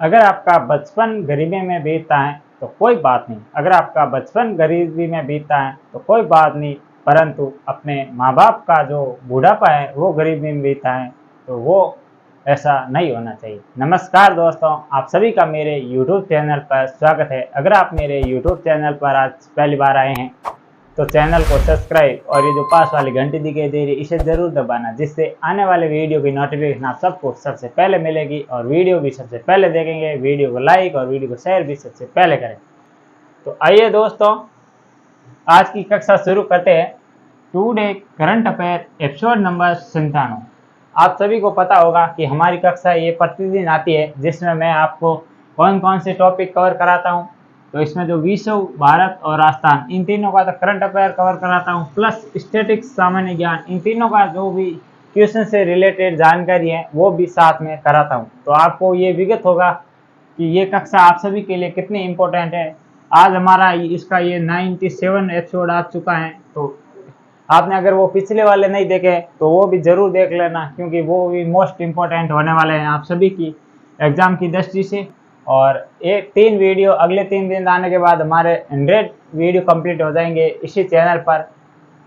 अगर आपका बचपन गरीबी में बीतता है तो कोई बात नहीं, अगर आपका बचपन गरीबी में बीतता है तो कोई बात नहीं, परंतु अपने माँ बाप का जो बुढ़ापा है वो गरीबी में बीतता है तो वो ऐसा नहीं होना चाहिए। नमस्कार दोस्तों, आप सभी का मेरे YouTube चैनल पर स्वागत है। अगर आप मेरे YouTube चैनल पर आज पहली बार आए हैं तो चैनल को सब्सक्राइब और ये जो पास वाली घंटी दिखाई दे रही है इसे ज़रूर दबाना, जिससे आने वाले वीडियो की नोटिफिकेशन आप सबको सबसे पहले मिलेगी और वीडियो भी सबसे पहले देखेंगे। वीडियो को लाइक और वीडियो को शेयर भी सबसे पहले करें। तो आइए दोस्तों, आज की कक्षा शुरू करते हैं। Today current affair episode number 97। आप सभी को पता होगा कि हमारी कक्षा ये प्रतिदिन आती है, जिसमें मैं आपको कौन कौन से टॉपिक कवर कराता हूँ। तो इसमें जो विश्व, भारत और राजस्थान, इन तीनों का तो करंट अफेयर कवर कराता हूँ, प्लस स्टैटिक्स, सामान्य ज्ञान, इन तीनों का जो भी क्वेश्चन से रिलेटेड जानकारी है वो भी साथ में कराता हूँ। तो आपको ये विगत होगा कि ये कक्षा आप सभी के लिए कितनी इम्पोर्टेंट है। आज हमारा इसका ये 97 एपिसोड आ चुका है। तो आपने अगर वो पिछले वाले नहीं देखे तो वो भी ज़रूर देख लेना, क्योंकि वो भी मोस्ट इम्पोर्टेंट होने वाले हैं आप सभी की एग्ज़ाम की दृष्टि से। और एक 3 वीडियो अगले 3 दिन आने के बाद हमारे 100 वीडियो कंप्लीट हो जाएंगे इसी चैनल पर।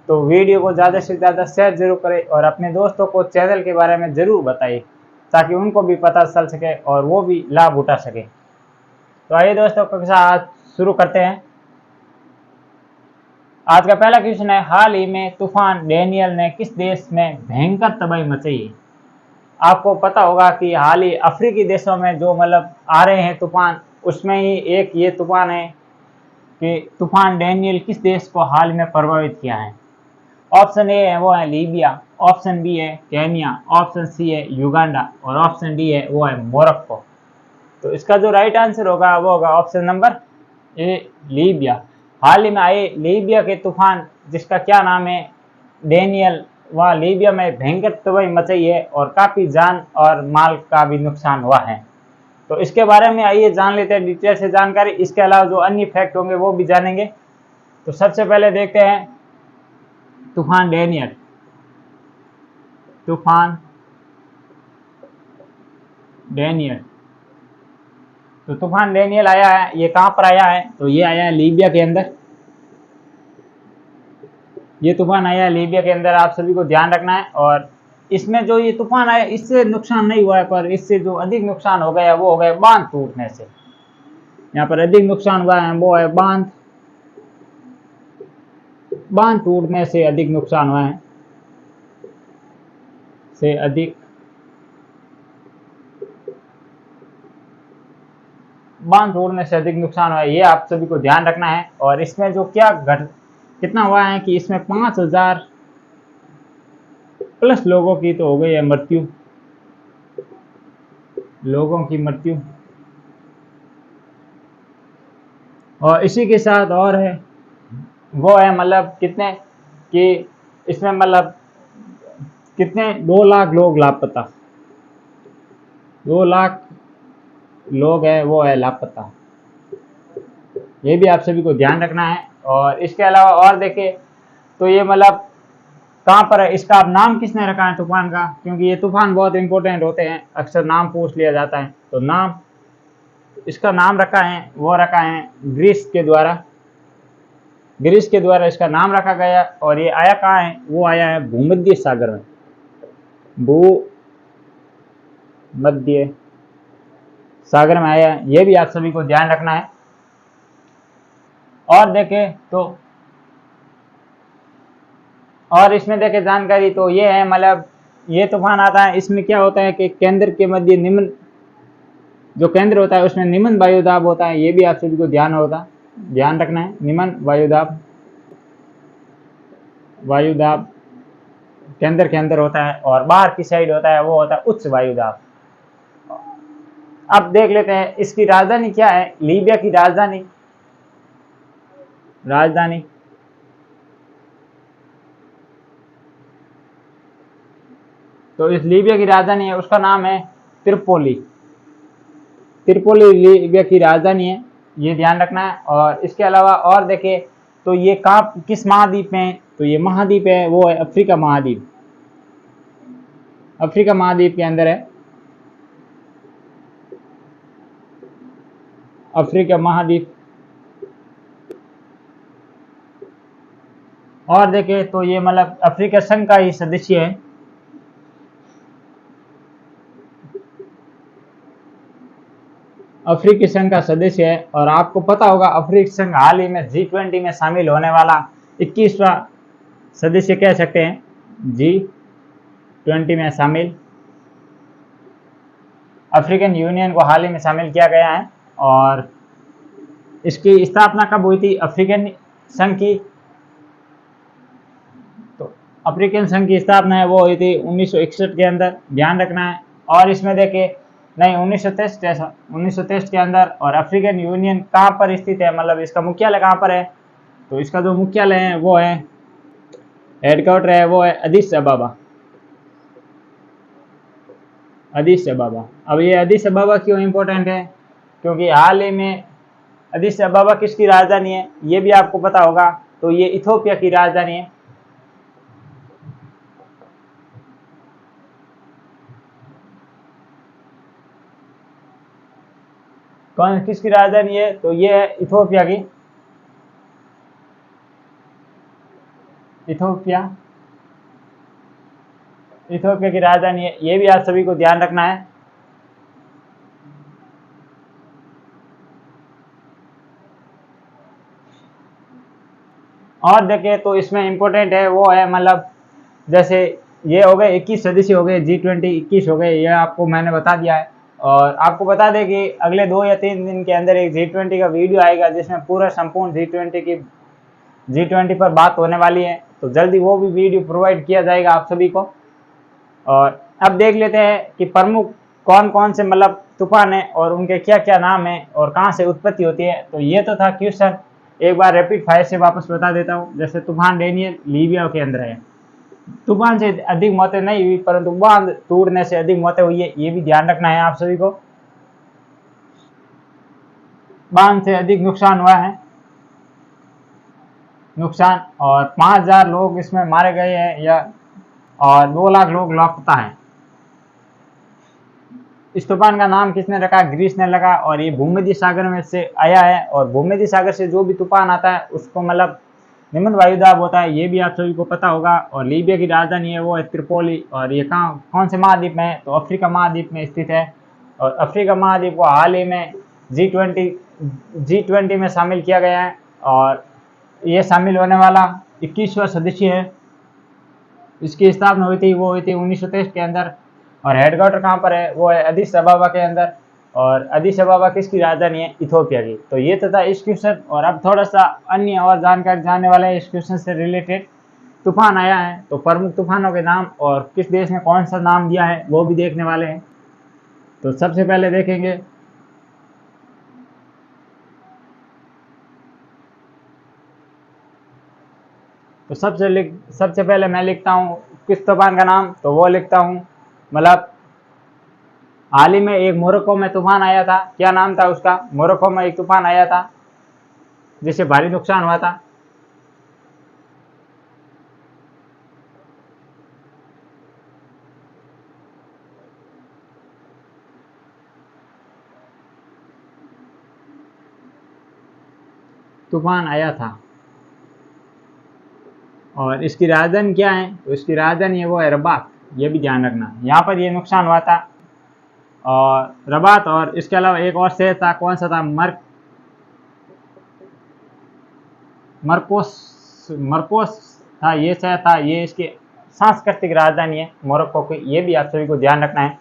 तो वीडियो को ज़्यादा से ज़्यादा शेयर जरूर करें और अपने दोस्तों को चैनल के बारे में ज़रूर बताइए, ताकि उनको भी पता चल सके और वो भी लाभ उठा सके। तो आइए दोस्तों, कक्षा आज शुरू करते हैं। आज का पहला क्वेश्चन है, हाल ही में तूफान डेनियल ने किस देश में भयंकर तबाही मचाई है। आपको पता होगा कि हाल ही अफ्रीकी देशों में जो मतलब आ रहे हैं तूफान, उसमें ही एक ये तूफान है कि तूफान डेनियल किस देश को हाल में प्रभावित किया है। ऑप्शन ए है वो है लीबिया, ऑप्शन बी है केन्या, ऑप्शन सी है युगांडा और ऑप्शन डी है वो है मोरक्को। तो इसका जो राइट आंसर होगा वो होगा ऑप्शन नंबर ए, लीबिया। हाल ही में आए लीबिया के तूफान, जिसका क्या नाम है डेनियल, वह लीबिया में भयंकर तबाही मचाई है और काफ़ी जान और माल का भी नुकसान हुआ है। तो इसके बारे में आइए जान लेते हैं डिटेल से जानकारी। इसके अलावा जो अन्य फैक्ट होंगे वो भी जानेंगे। तो सबसे पहले देखते हैं तूफान डेनियल। तूफान डेनियल, तो तूफान डेनियल आया है, ये कहाँ पर आया है? तो ये आया है लीबिया के अंदर। ये तूफान आया है लीबिया के अंदर, आप सभी को ध्यान रखना है। और इसमें जो ये तूफान आया इससे नुकसान नहीं हुआ है, पर इससे जो अधिक नुकसान हो गया वो हो गया बांध टूटने से। यहाँ पर अधिक नुकसान हुआ है वो है बांध टूटने से अधिक नुकसान हुआ है, से अधिक बांध टूटने से अधिक नुकसान हुआ है, ये आप सभी को ध्यान रखना है। और इसमें जो कितना हुआ है कि इसमें 5000 प्लस लोगों की तो हो गई है मृत्यु, लोगों की मृत्यु। और इसी के साथ और है वो है मतलब कितने कि इसमें मतलब कितने 2 लाख लोग लापता, 2 लाख लोग है वो है लापता, ये भी आप सभी को ध्यान रखना है। और इसके अलावा और देखें तो ये मतलब कहाँ पर है, इसका अब नाम किसने रखा है तूफान का, क्योंकि ये तूफान बहुत इंपॉर्टेंट होते हैं, अक्सर नाम पूछ लिया जाता है। तो नाम, इसका नाम रखा है वो रखा है ग्रीस के द्वारा, ग्रीस के द्वारा इसका नाम रखा गया। और ये आया कहाँ है? वो आया है भूमध्य सागर में, भूमध्य सागर में आया है, ये भी आप सभी को ध्यान रखना है। और देखें तो और इसमें देखें जानकारी तो ये है मतलब ये तूफान आता है, इसमें क्या होता है कि केंद्र के मध्य निम्न, जो केंद्र होता है उसमें निम्न वायुदाब होता है, ये भी आप सभी को ध्यान रखना है। निम्न वायुदाब केंद्र के अंदर होता है और बाहर की साइड होता है वो होता है उच्च वायुदाब। अब देख लेते हैं इसकी राजधानी क्या है, लीबिया की राजधानी तो इस लीबिया की राजधानी है, उसका नाम है त्रिपोली। लीबिया की राजधानी है, ये ध्यान रखना है। और इसके अलावा और देखें तो ये कहाँ किस महाद्वीप में है? तो ये महाद्वीप है वो है अफ्रीका महाद्वीप, अफ्रीका महाद्वीप के अंदर है। अफ्रीका महाद्वीप। और देखें तो ये मतलब अफ्रीका संघ का ही सदस्य है। अफ्रीकी संघ का सदस्य है। और आपको पता होगा अफ्रीकी संघ हाल ही में G20 में शामिल होने वाला 21वां सदस्य कह सकते हैं। G20 में शामिल अफ्रीकन यूनियन को हाल ही में शामिल किया गया है। और इसकी स्थापना कब हुई थी अफ्रीकन संघ की? तो अफ्रीकन संघ की स्थापना है वो हुई थी 1961 के अंदर, ध्यान रखना है। और इसमें देखिए नहीं 1963 के अंदर। और अफ्रीकन यूनियन कहाँ पर स्थित है, मतलब इसका मुख्यालय कहाँ पर है? तो इसका जो मुख्यालय है वो है, हेडक्वार्टर है वो है अदिस अबाबा। अदिस अबाबा। अब ये अदिस अबाबा क्यों इम्पोर्टेंट है? क्योंकि हाल ही में अदिस अबाबा किसकी राजधानी है ये भी आपको पता होगा। तो ये इथोपिया की राजधानी है। कौन किसकी राजधानी है? तो ये है इथोपिया की। इथोपिया इथोपिया की राजधानी है, ये भी आप सभी को ध्यान रखना है। और देखें तो इसमें इम्पोर्टेंट है वो है, मतलब जैसे ये हो गए 21 सदस्य हो गए, G20 21 हो गए, ये आपको मैंने बता दिया है। और आपको बता दें कि अगले 2 या 3 दिन के अंदर एक G20 का वीडियो आएगा जिसमें पूरा संपूर्ण G20 पर बात होने वाली है। तो जल्दी वो भी वीडियो प्रोवाइड किया जाएगा आप सभी को। और अब देख लेते हैं कि प्रमुख कौन कौन से मतलब तूफान है और उनके क्या क्या नाम है और कहाँ से उत्पत्ति होती है। तो ये तो था क्वेश्चन, एक बार रैपिड फायर से वापस बता देता हूँ। जैसे तूफान डेनियल लीबिया के अंदर है। तूफान से अधिक मौतें नहीं हुई परंतु बांध टूटने से अधिक मौतें हुई है, ये भी ध्यान रखना है आप सभी को। बांध से अधिक नुकसान हुआ है, नुकसान। और 5000 लोग इसमें मारे गए हैं या और 2 लाख लोग लापता हैं। इस तूफान का नाम किसने रखा? ग्रीस ने लगा। और ये भूमध्य सागर में से आया है। और भूमध्य सागर से जो भी तूफान आता है उसको मतलब निम्न वायुदाब होता है, ये भी आप सभी को पता होगा। और लीबिया की राजधानी है वो है त्रिपोली। और ये कहाँ कौन से महाद्वीप में है? तो अफ्रीका महाद्वीप में स्थित है। और अफ्रीका महाद्वीप को हाल ही में G20 में शामिल किया गया है। और ये शामिल होने वाला 21वां सदस्य है। इसकी स्थापना हुई थी वो हुई थी 1923 के अंदर। और हेडक्वार्टर कहाँ पर है? वो है अदिस अबाबा के अंदर। और अदिस अबाबा किसकी राजधानी है? इथोपिया की। तो ये तो था इस क्वेश्चन। और अब थोड़ा सा अन्य और जानकारी जानने वाले हैं इस क्वेश्चन से रिलेटेड। तूफान आया है तो प्रमुख तूफानों के नाम और किस देश ने कौन सा नाम दिया है वो भी देखने वाले हैं। तो सबसे पहले देखेंगे, तो सबसे पहले मैं लिखता हूँ किस तूफान का नाम। तो वो लिखता हूँ, मतलब हाल ही में एक मोरक्को में तूफान आया था, क्या नाम था उसका? मोरक्को में एक तूफान आया था जिससे भारी नुकसान हुआ था। तूफान आया था। और इसकी राजधानी क्या है? तो इसकी राजधानी है वो है रबात, ये भी ध्यान रखना। यहाँ पर ये नुकसान हुआ था। और रबात, और इसके अलावा एक और शहर था, कौन सा था? मरकोस मरकोस था, ये शहर था। ये इसकी सांस्कृतिक राजधानी है मोरक्को की, ये भी आप सभी को ध्यान रखना है।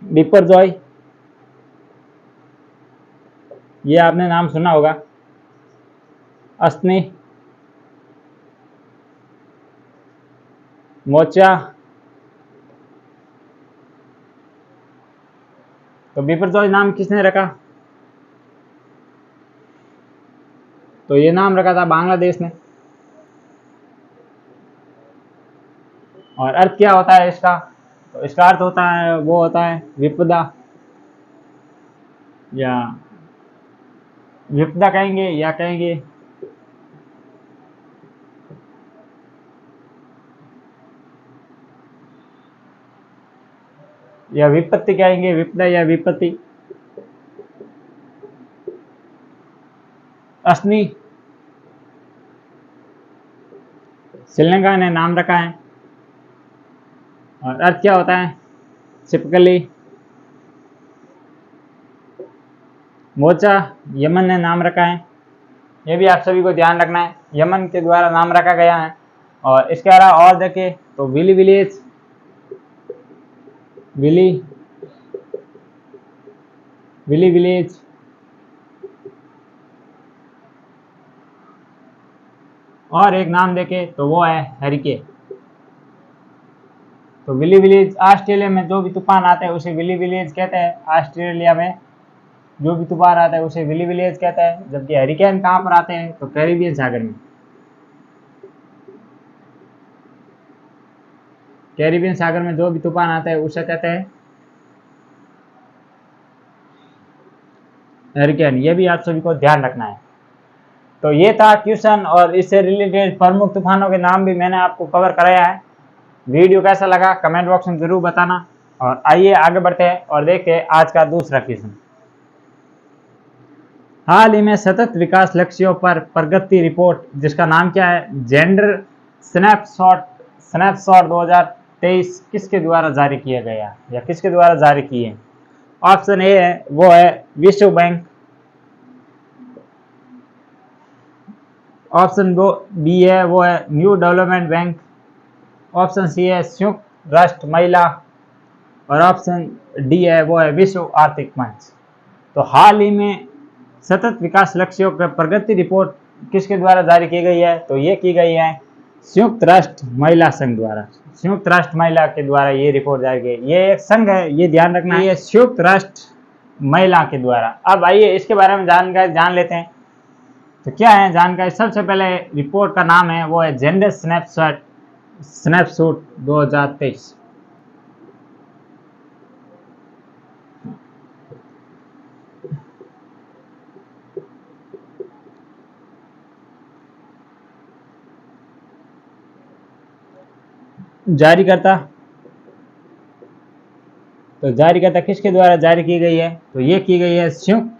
बिपरजॉय, ये आपने नाम सुना होगा। अस्नी, मोचा। तो बिपरजॉय नाम किसने रखा? तो ये नाम रखा था बांग्लादेश ने। और अर्थ क्या होता है इसका? तो इसका अर्थ होता है वो होता है विपदा, या विपदा कहेंगे या कहेंगे या विपत्ति कहेंगे, विपदा या विपत्ति। असनी, श्रीलंका ने नाम रखा है और अर्थ क्या होता है? छिपकली। मोचा, यमन ने नाम रखा है। ये भी आप सभी को ध्यान रखना है, यमन के द्वारा नाम रखा गया है। और इसके अलावा और देखें तो विली विलेज, विली विलेज, और एक नाम देखें तो वो है हरिकेन। तो विली विलेज, ऑस्ट्रेलिया में जो भी तूफान आता है उसे विली विलेज कहते हैं। ऑस्ट्रेलिया में जो भी तूफान आता है उसे विली विलेज कहता है। जबकि हरिकेन कहाँ पर आते हैं? तो कैरिबियन सागर में। कैरिबियन सागर में जो भी तूफान आता है उसे कहते हैं हरिकेन। ये भी आप सभी को ध्यान रखना है। तो ये था क्वेश्चन और इससे रिलेटेड प्रमुख तूफानों के नाम भी मैंने आपको कवर कराया है। वीडियो कैसा लगा कमेंट बॉक्स में जरूर बताना। और आइए आगे बढ़ते हैं और देखते हैं आज का दूसरा क्वेश्चन। हाल ही में सतत विकास लक्ष्यों पर प्रगति रिपोर्ट, जिसका नाम क्या है? जेंडर स्नैपशॉट 2023 किसके द्वारा जारी किया गया या किसके द्वारा जारी किए? ऑप्शन ए है वो है विश्व बैंक, ऑप्शन बी है वो है new development bank, option C है संयुक्त राष्ट्र महिला, और ऑप्शन डी है वो है विश्व आर्थिक मंच। तो हाल ही में सतत विकास लक्ष्यों पर प्रगति रिपोर्ट किसके द्वारा जारी की गई है? तो ये की गई है संयुक्त राष्ट्र महिला संघ द्वारा। संयुक्त राष्ट्र महिला के द्वारा ये रिपोर्ट जारी की। ये एक संघ है, ये ध्यान रखना है, ये संयुक्त राष्ट्र महिला के द्वारा। अब आइए इसके बारे में जानकारी जान लेते हैं। तो क्या है जानकारी? सबसे पहले रिपोर्ट का नाम है वो है जेंडर स्नैपशॉट 2023। जारीकर्ता, तो जारीकर्ता किसके द्वारा जारी की गई है? तो ये की गई है संयुक्त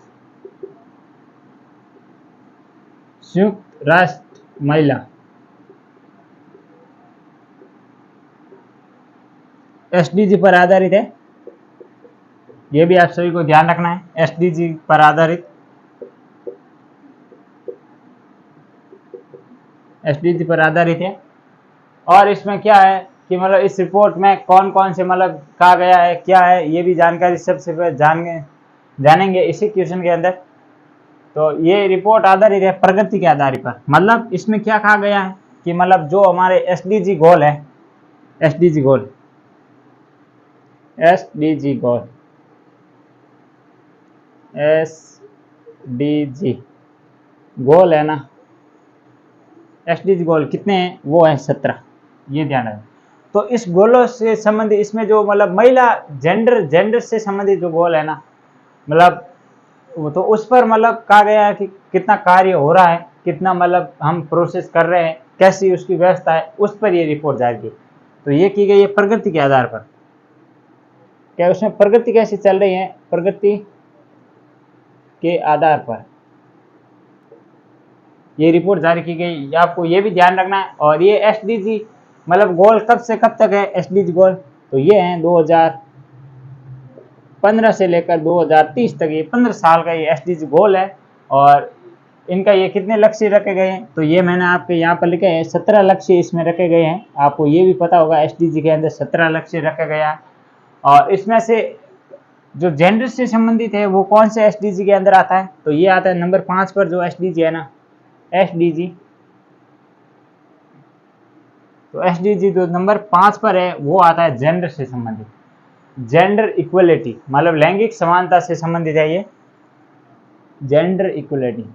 राष्ट्र महिला। एसडीजी पर आधारित है, ये भी आप सभी को ध्यान रखना है, एसडीजी पर आधारित, एसडीजी पर आधारित है। और इसमें क्या है कि मतलब इस रिपोर्ट में कौन कौन से मतलब कहा गया है, क्या है, ये भी जानकारी सबसे पहले जानेंगे इसी क्वेश्चन के अंदर। तो ये रिपोर्ट आधारित है प्रगति के आधार पर। मतलब इसमें क्या कहा गया है कि मतलब जो हमारे एसडीजी गोल है, एसडीजी गोल, एसडीजी गोल, एसडीजी गोल है ना, एसडीजी गोल कितने हैं? वो है 17। ये ध्यान रखें। तो इस गोलों से संबंधित इसमें जो मतलब महिला जेंडर से संबंधित जो गोल है ना, मतलब वो तो उस पर मतलब कहा गया है कि कितना कार्य हो रहा है, कितना मतलब हम प्रोसेस कर रहे हैं, कैसी उसकी व्यवस्था है, उस पर ये रिपोर्ट जारी की। तो ये की गई है प्रगति के आधार पर। क्या उसमें प्रगति कैसी चल रही है? प्रगति के आधार पर ये रिपोर्ट जारी की गई, आपको ये भी ध्यान रखना है। और ये एसडीजी मतलब गोल कब से कब तक है? एसडीजी गोल तो ये है 2015 से लेकर 2030 तक, ये 15 साल का ये एसडीजी गोल है। और इनका ये कितने लक्ष्य रखे गए हैं? तो ये मैंने आपके यहाँ पर लिखे हैं 17 लक्ष्य इसमें रखे गए हैं। आपको ये भी पता होगा एसडीजी के अंदर 17 लक्ष्य रखा गया है। और इसमें से जो जेंडर से संबंधित है वो कौन से एसडीजी के अंदर आता है? तो ये आता है नंबर 5 पर, जो एसडीजी है ना, एसडीजी, तो एसडीजी जो नंबर 5 पर है वो आता है जेंडर से संबंधित, जेंडर इक्वलिटी, मतलब लैंगिक समानता से संबंधित है ये, जेंडर इक्वलिटी,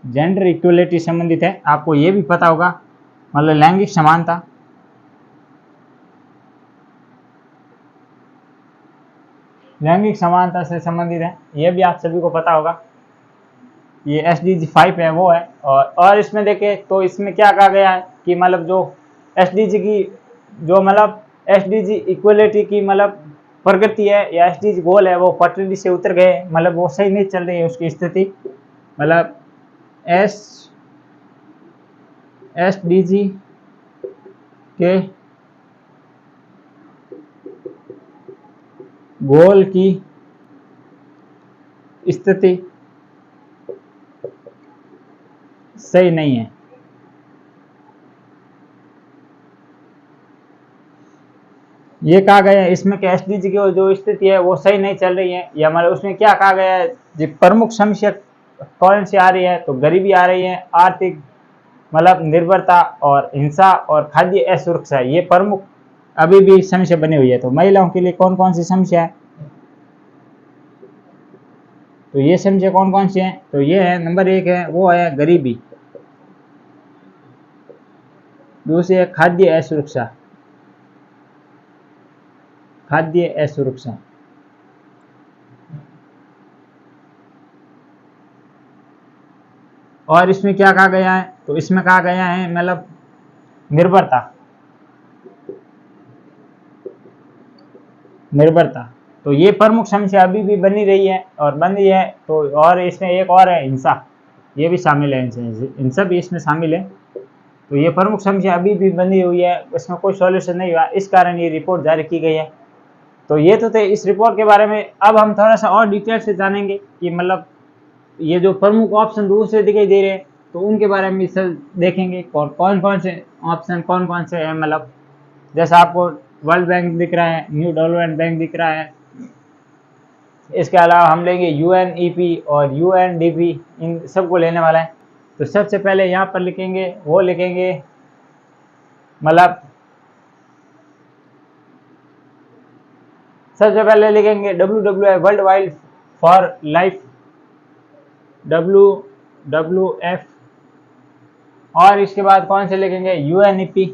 जेंडर इक्वलिटी संबंधित है। आपको ये भी पता होगा, मतलब लैंगिक समानता, लैंगिक समानता से संबंधित है, ये भी आप सभी को पता होगा। ये SDG 5 है वो है। और इसमें देखें तो इसमें क्या कहा गया है कि मतलब जो SDG की जो मतलब SDG इक्वलिटी की मतलब प्रगति है या SDG गोल है वो पटरी से उतर गए, मतलब वो सही नहीं चल रही है उसकी स्थिति। मतलब SDG के गोल की स्थिति सही नहीं है। ये कहा गया है इसमें कि SDG की जो स्थिति है वो सही नहीं चल रही है, या मतलब उसमें क्या कहा गया है जी प्रमुख समस्या कौन सी आ रही है, तो गरीबी आ रही है, आर्थिक मतलब निर्भरता और हिंसा और खाद्य असुरक्षा, ये प्रमुख अभी भी समस्या बनी हुई है। तो महिलाओं के लिए कौन कौन सी समस्या है, तो ये समस्या कौन कौन सी है, तो ये है नंबर 1 है वो है गरीबी, दूसरी है खाद्य असुरक्षा, खाद्य असुरक्षा, और इसमें क्या कहा गया है, तो इसमें कहा गया है मतलब निर्भरता, निर्भरता, तो ये प्रमुख समस्या अभी भी बनी रही है और बन रही है। तो और इसमें एक और है हिंसा, ये भी शामिल है, हिंसा भी इसमें शामिल है। तो ये प्रमुख समस्या अभी भी बनी हुई है, इसमें कोई सॉल्यूशन नहीं हुआ, इस कारण ये रिपोर्ट जारी की गई है। तो ये तो थे इस रिपोर्ट के बारे में। अब हम थोड़ा सा और डिटेल से जानेंगे कि मतलब ये जो प्रमुख ऑप्शन दूसरे दिखाई दे रहे हैं तो उनके बारे में सर देखेंगे और कौन कौन से ऑप्शन कौन कौन से हैं। मतलब जैसा आपको वर्ल्ड बैंक दिख रहा है, न्यू डेवलपमेंट बैंक दिख रहा है, इसके अलावा हम लेंगे UNEP और UNDP, इन सबको लेने वाला है। तो सबसे पहले यहाँ पर लिखेंगे वो लिखेंगे मतलब सबसे पहले लिखेंगे WWF world wide for life, WWF, और इसके बाद कौन से लिखेंगे UNEP,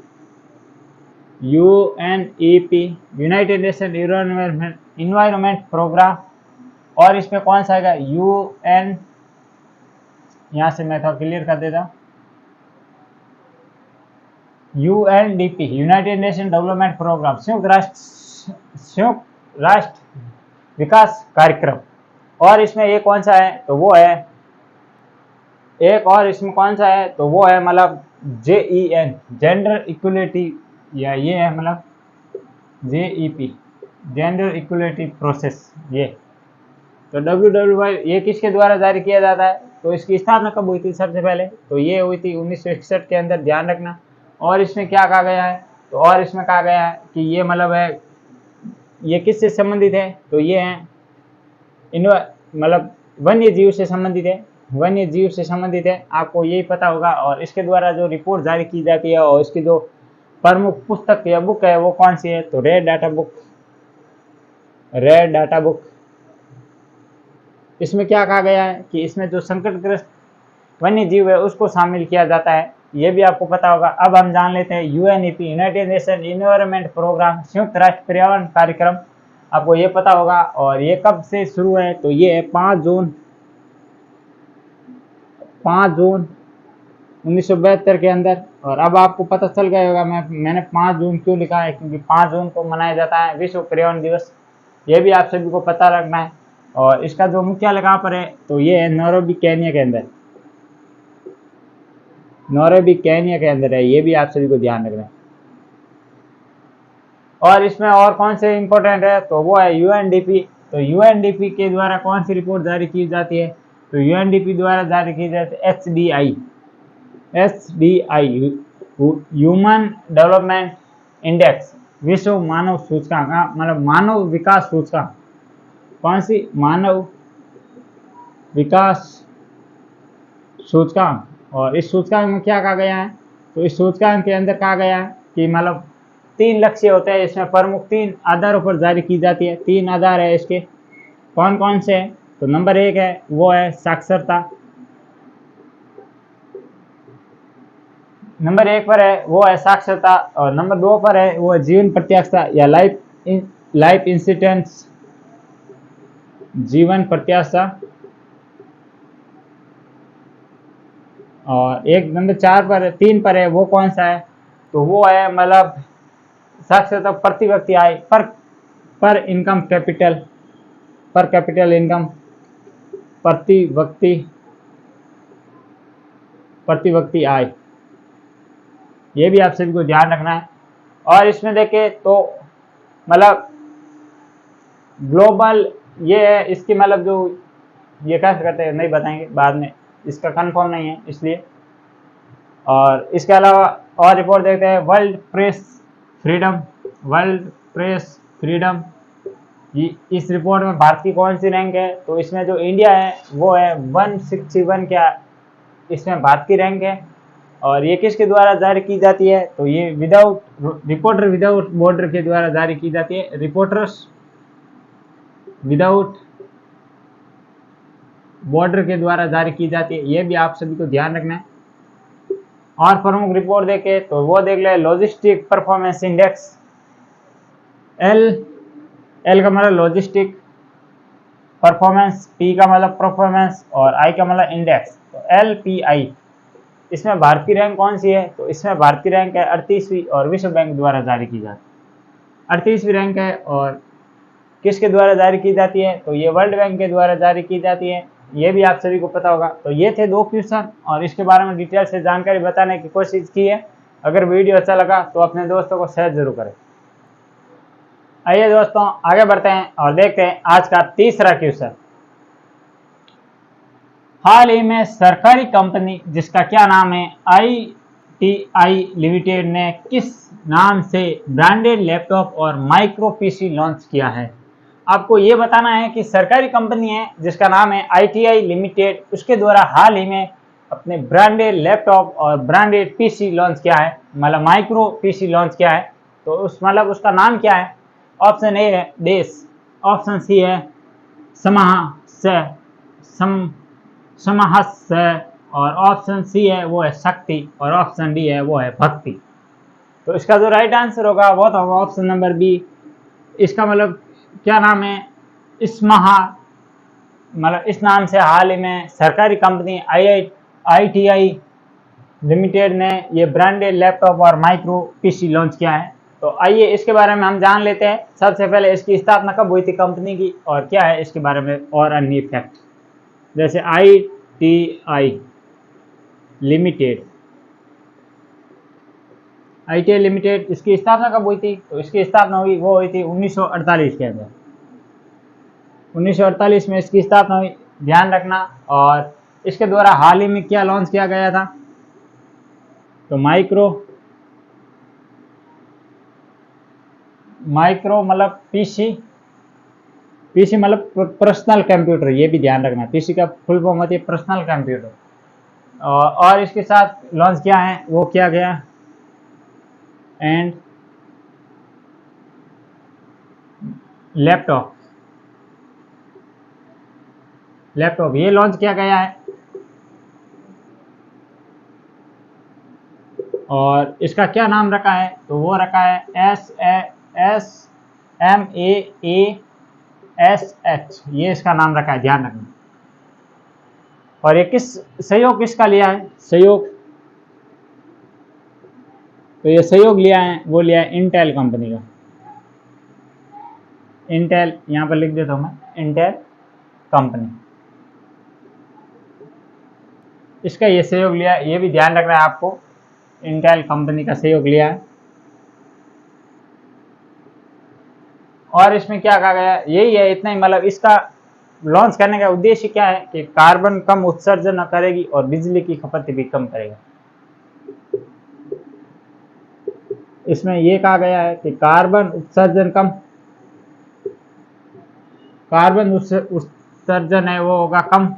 united nation environment programme, और इसमें कौन सा आएगा UN, यहाँ से मैं थोड़ा क्लियर कर देता हूँ, UNDP, united nation development programme, संयुक्त राष्ट्र विकास कार्यक्रम। और इसमें ये कौन सा है, तो वो है एक, और इसमें कौन सा है, तो वो है मतलब JEN, जेंडर इक्वलिटी, या ये है मतलब JEP, जेंडर इक्वलिटी प्रोसेस। ये तो WWF ये किसके द्वारा जारी किया जाता है, तो इसकी स्थापना कब हुई थी सबसे पहले, तो ये हुई थी 1961 के अंदर, ध्यान रखना। और इसमें क्या कहा गया है, तो और इसमें कहा गया है कि ये मतलब है ये किससे संबंधित है, तो ये है मतलब वन्य जीव से संबंधित है, वन्य जीव से संबंधित है, आपको यही पता होगा। और इसके द्वारा जो रिपोर्ट जारी की जाती है और इसकी जो प्रमुख पुस्तक या बुक है वो कौन सी है, तो red data book, red data book. इसमें क्या कहा गया है कि इसमें जो संकटग्रस्त वन्य जीव है उसको शामिल किया जाता है, ये भी आपको पता होगा। अब हम जान लेते हैं UNEP, united nation environment programme, संयुक्त राष्ट्र पर्यावरण कार्यक्रम, आपको ये पता होगा। और ये कब से शुरू है, तो ये है 5 जून 1972 के अंदर। और अब आपको पता चल गया होगा मैंने 5 जून क्यों लिखा है, क्योंकि 5 जून को मनाया जाता है विश्व पर्यावरण दिवस, ये भी आप सभी को पता रखना है। और इसका जो मुख्यालय कहाँ पर है, तो ये है नैरोबी केन्या के अंदर, नैरोबी केन्या के अंदर है, ये भी आप सभी को ध्यान रखना है। और इसमें और कौन से इंपॉर्टेंट है, तो वो है UNDP। तो UNDP के द्वारा कौन सी रिपोर्ट जारी की जाती है, तो UNDP द्वारा जारी की जाती है HDI, ह्यूमन डेवलपमेंट इंडेक्स, विश्व मानव सूचकांक, मतलब मानव विकास सूचकांक, कौन सी, मानव विकास सूचकांक। और इस सूचकांक में क्या कहा गया है, तो इस सूचकांक के अंदर कहा गया है कि मतलब 3 लक्ष्य होते हैं, इसमें प्रमुख 3 आधारों पर जारी की जाती है। 3 आधार है इसके, कौन कौन से है, तो नंबर 1 है वो है साक्षरता, नंबर 1 पर है वो है साक्षरता, और नंबर 2 पर है वो है जीवन प्रत्याशा या लाइफ इंसिडेंस, जीवन प्रत्याशा, और एक नंबर 4 पर 3 पर है, वो कौन सा है? तो वो है मतलब साक्षरता प्रति व्यक्ति आय, पर इनकम कैपिटल, पर कैपिटल इनकम, प्रति व्यक्ति आय। ये भी आप सभी को ध्यान रखना है। और इसमें देखें तो मतलब ग्लोबल ये है, इसकी मतलब जो ये कैसे करते हैं नहीं बताएंगे बाद में, इसका कंफर्म नहीं है इसलिए। और इसके अलावा और रिपोर्ट देखते हैं वर्ल्ड प्रेस फ्रीडम। इस रिपोर्ट में भारत की कौन सी रैंक है? तो इसमें जो इंडिया है वो है 161 क्या, इसमें भारत की रैंक है। और ये किसके द्वारा जारी की जाती है? तो ये रिपोर्टर विदाउट बॉर्डर के द्वारा जारी की जाती है। रिपोर्टर्स विदाउट बॉर्डर के द्वारा जारी की जाती है। ये भी आप सभी को ध्यान रखना है। और प्रमुख रिपोर्ट देखे तो वो देख ले लॉजिस्टिक परफॉर्मेंस इंडेक्स, एल का मतलब लॉजिस्टिक परफॉर्मेंस, पी का मतलब परफॉर्मेंस और आई का मतलब इंडेक्स, तो LPI। इसमें भारत की रैंक कौन सी है? तो इसमें भारत की रैंक है 38वीं और विश्व बैंक द्वारा जारी की जाती है। 38वीं रैंक है और किसके द्वारा जारी की जाती है? तो ये वर्ल्ड बैंक के द्वारा जारी की जाती है। ये भी आप सभी को पता होगा। तो ये थे 2 क्वेश्चन और इसके बारे में डिटेल से जानकारी बताने की कोशिश की है। अगर वीडियो अच्छा लगा तो अपने दोस्तों को शेयर जरूर करें। आइए दोस्तों आगे बढ़ते हैं और देखते हैं आज का तीसरा क्वेश्चन। हाल ही में सरकारी कंपनी जिसका क्या नाम है ITI लिमिटेड ने किस नाम से ब्रांडेड लैपटॉप और माइक्रो PC लॉन्च किया है? आपको ये बताना है कि सरकारी कंपनी है जिसका नाम है ITI लिमिटेड, उसके द्वारा हाल ही में अपने ब्रांडेड लैपटॉप और ब्रांडेड PC लॉन्च किया है, मतलब माइक्रो PC लॉन्च किया है। तो उस मतलब उसका नाम क्या है? ऑप्शन ए है देश, ऑप्शन सी है समहस और ऑप्शन सी है वो है शक्ति और ऑप्शन डी है वो है भक्ति। तो इसका जो राइट आंसर होगा वो तो होगा ऑप्शन नंबर बी। इसका मतलब क्या नाम है? मतलब इस नाम से हाल ही में सरकारी कंपनी ITI लिमिटेड ने ये ब्रांडेड लैपटॉप और माइक्रो PC लॉन्च किया है। तो आइए इसके बारे में हम जान लेते हैं। सबसे पहले इसकी स्थापना कब हुई थी कंपनी की और क्या है इसके बारे में और अन्य फैक्ट। जैसे ITI लिमिटेड इसकी स्थापना कब हुई थी? तो इसकी स्थापना हुई थी 1948 के अंदर। 1948 में इसकी स्थापना हुई, ध्यान रखना। और इसके द्वारा हाल ही में क्या लॉन्च किया गया था? तो माइक्रो मतलब पीसी मतलब पर्सनल कंप्यूटर, ये भी ध्यान रखना। पीसी का फुल फॉर्म होती है पर्सनल कंप्यूटर। और इसके साथ लॉन्च किया है वो किया गया एंड लैपटॉप ये लॉन्च किया गया है। और इसका क्या नाम रखा है? तो वो रखा है SMAASH, ये इसका नाम रखा है, ध्यान रखना। और ये सहयोग किसका लिया है? तो ये सहयोग लिया है वो लिया है इंटेल कंपनी का। इंटेल यहाँ पर लिख देता हूँ मैं, इंटेल कंपनी, इसका ये सहयोग लिया है। ये भी ध्यान रखना है आपको, इंटेल कंपनी का सहयोग लिया है। और इसमें क्या कहा गया? यही है, इतना ही। मतलब इसका लॉन्च करने का उद्देश्य क्या है कि कार्बन कम उत्सर्जन करेगी और बिजली की खपत भी कम करेगा। इसमें यह कहा गया है कि कार्बन उत्सर्जन है वो होगा कम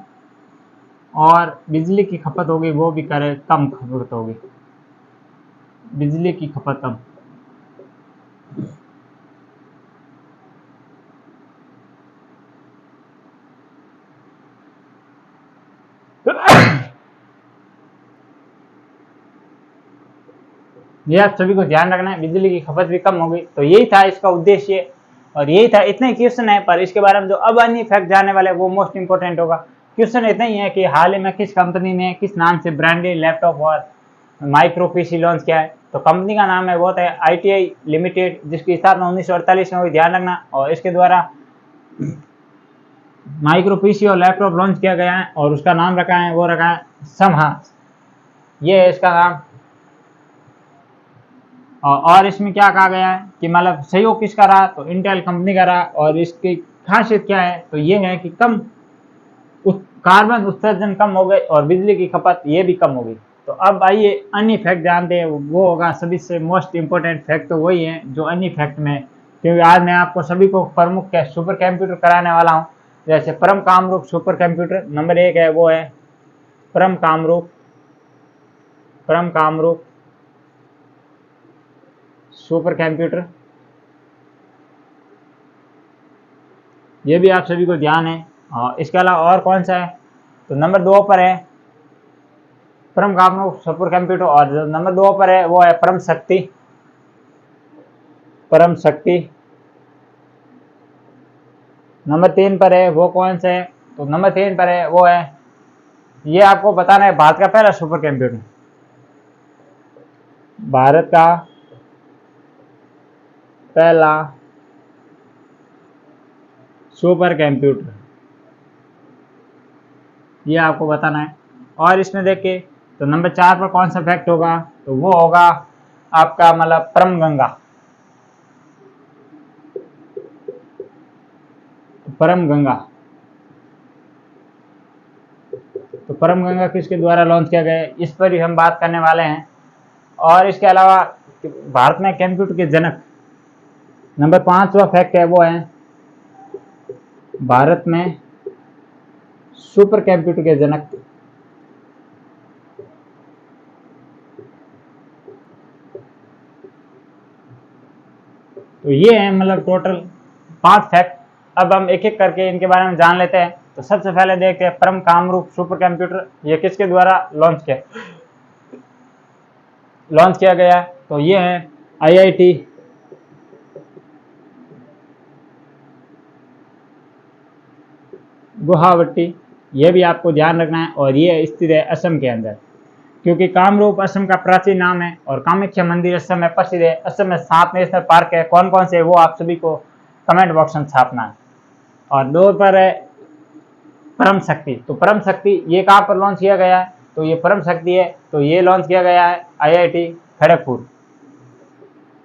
और बिजली की खपत होगी वो भी कम खपत होगी, बिजली की खपत कम। ये आप सभी को ध्यान रखना है, बिजली की खपत भी कम होगी। तो यही था इसका उद्देश्य और यही था। इतने क्वेश्चन है पर इसके बारे में जो अब अन्य फैक्ट जानने वाले वो मोस्ट इंपोर्टेंट होगा। क्वेश्चन इतना ही है कि हाल ही में किस कंपनी ने किस नाम से ब्रांडेड लैपटॉप और माइक्रो पीसी लॉन्च किया है। तो कंपनी का नाम है वो है ITI लिमिटेड, जिसकी स्थापना 1948 में हुई, ध्यान रखना। और इसके द्वारा माइक्रो पीसी और लैपटॉप लॉन्च किया गया है और उसका नाम रखा है, वो रखा है समहा, ये है इसका नाम। और इसमें क्या कहा गया है कि मतलब सहयोग किसका रहा, तो इंटेल कंपनी का रहा। और इसकी खासियत क्या है, तो ये है कि कम कार्बन उत्सर्जन कम हो गए और बिजली की खपत ये भी कम हो गई। तो अब आइए अन्य फैक्ट जानते हैं, वो होगा सभी से मोस्ट इंपोर्टेंट फैक्ट, तो वही है जो अन्य फैक्ट में, क्योंकि आज मैं आपको सभी को प्रमुख सुपर कंप्यूटर कराने वाला हूँ। जैसे परम कामरूप सुपर कंप्यूटर नंबर 1 है, वो है परम कामरूप सुपर कंप्यूटर, ये भी आप सभी को ध्यान है। और इसके अलावा और कौन सा है, तो नंबर 2 पर है परम कामरूप सुपर कंप्यूटर, और जो नंबर 2 पर है वो है परम शक्ति। नंबर 3 पर है वो कौन सा है, तो नंबर 3 पर है वो है, ये आपको बताना है, भारत का पहला सुपर कंप्यूटर, भारत का पहला सुपर कंप्यूटर, ये आपको बताना है। और इसमें देखिए, तो नंबर 4 पर कौन सा फैक्ट होगा, तो वो होगा आपका मतलब परम गंगा। तो परम गंगा किसके द्वारा लॉन्च किया गया, इस पर ही हम बात करने वाले हैं। और इसके अलावा भारत में कंप्यूटर के जनक, नंबर 5वां फैक्ट है वो है भारत में सुपर कंप्यूटर के जनक। तो ये है मतलब टोटल 5 फैक्ट। अब हम एक एक करके इनके बारे में जान लेते हैं। तो सबसे पहले देखते हैं परम कामरूप सुपर कंप्यूटर, ये किसके द्वारा लॉन्च किया गया, तो ये है IIT गुवाहाटी, ये भी आपको ध्यान रखना है। और ये स्थित है असम के अंदर, क्योंकि कामरूप असम का प्राचीन नाम है और कामाख्या मंदिर असम में प्रसिद्ध है। असम में 7 नेशनल पार्क है, कौन कौन से वो आप सभी को कमेंट बॉक्स में छापना है। और 2 पर है परम शक्ति। तो परम शक्ति ये कहाँ पर लॉन्च किया गया है, तो ये परम शक्ति है, तो ये लॉन्च किया गया है IIT खड़गपुर,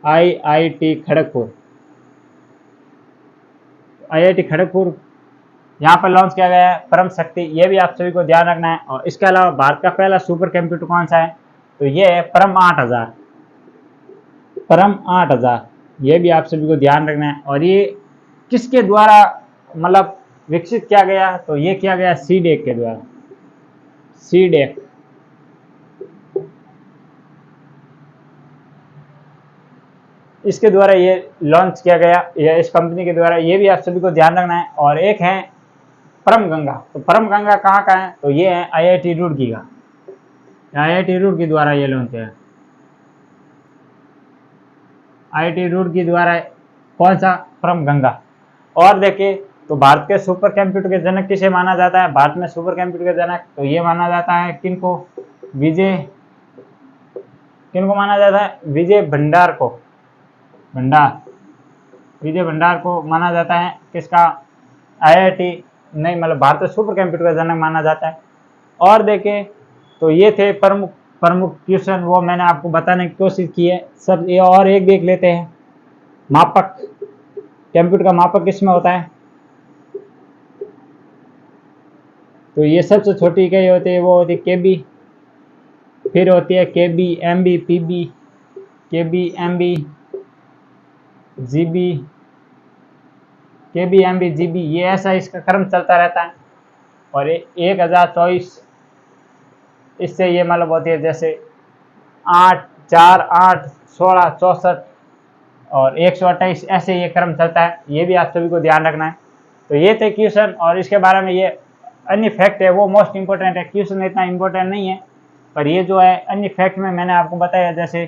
IIT खड़गपुर यहाँ पर लॉन्च किया गया है परम शक्ति, ये भी आप सभी को ध्यान रखना है। और इसके अलावा भारत का पहला सुपर कंप्यूटर कौन सा है, तो ये है परम 8000, ये भी आप सभी को ध्यान रखना है। और ये किसके द्वारा मतलब विकसित किया गया, तो ये किया गया CDEC के द्वारा, इसके द्वारा ये लॉन्च किया गया, या इस कंपनी के द्वारा, ये भी आप सभी को ध्यान रखना है। और एक है परम गंगा, तो परम गंगा कहाँ का है, तो ये है IIT रुड़की का, IIT रुड़की द्वारा ये लॉन्च है, IIT रुड़की द्वारा कौन सा, परम गंगा। और देखिए, तो भारत के सुपर कंप्यूटर के जनक किसे माना जाता है, भारत में सुपर कंप्यूटर के जनक, तो ये माना जाता है किनको, माना जाता है, विजय भंडार को माना जाता है, किसका, IIT नहीं मतलब भारत में सुपर कंप्यूटर का जनक माना जाता है। और देखें, तो ये थे प्रमुख क्वेश्चन, वो मैंने आपको बताने की कोशिश की है सब। ये और एक देख लेते हैं, मापक, कंप्यूटर का मापक किसमें होता है, तो ये सबसे छोटी इकाई होती है, वो होती है KB, फिर होती है KB, MB, PB, KB, MB, GB, KB, MB, GB, ये ऐसा इसका क्रम चलता रहता है। और 1024 इससे ये मतलब होती है, जैसे 8, 4, 8, 16, 64 और 128, ऐसे ये क्रम चलता है, ये भी आप सभी को ध्यान रखना है। तो ये थे क्वेश्चन, और इसके बारे में ये अन्य फैक्ट है वो मोस्ट इंपॉर्टेंट है, क्वेश्चन इतना इंपॉर्टेंट नहीं है, पर ये जो है अन्य फैक्ट में मैंने आपको बताया, जैसे